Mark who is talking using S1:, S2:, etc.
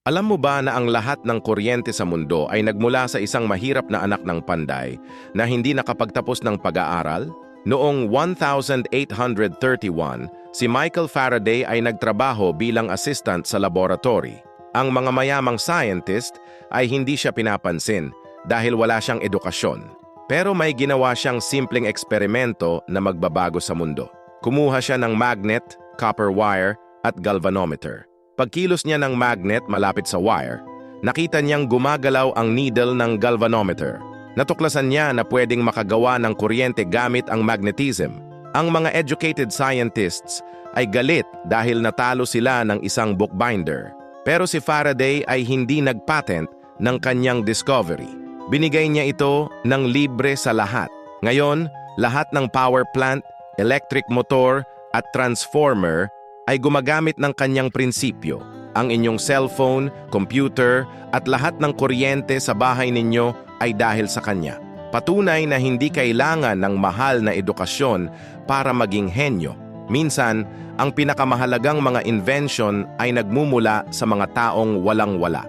S1: Alam mo ba na ang lahat ng kuryente sa mundo ay nagmula sa isang mahirap na anak ng panday na hindi nakapagtapos ng pag-aaral? Noong 1831, si Michael Faraday ay nagtrabaho bilang assistant sa laboratory. Ang mga mayamang scientist ay hindi siya pinapansin dahil wala siyang edukasyon. Pero may ginawa siyang simpleng eksperimento na magbabago sa mundo. Kumuha siya ng magnet, copper wire at galvanometer. Pagkilos niya ng magnet malapit sa wire, nakita niyang gumagalaw ang needle ng galvanometer. Natuklasan niya na pwedeng makagawa ng kuryente gamit ang magnetism. Ang mga educated scientists ay galit dahil natalo sila ng isang bookbinder. Pero si Faraday ay hindi nagpatent ng kanyang discovery. Binigay niya ito ng libre sa lahat. Ngayon, lahat ng power plant, electric motor at transformer ay gumagamit ng kanyang prinsipyo. Ang inyong cellphone, computer at lahat ng kuryente sa bahay ninyo ay dahil sa kanya. Patunay na hindi kailangan ng mahal na edukasyon para maging henyo. Minsan, ang pinakamahalagang mga invention ay nagmumula sa mga taong walang-wala.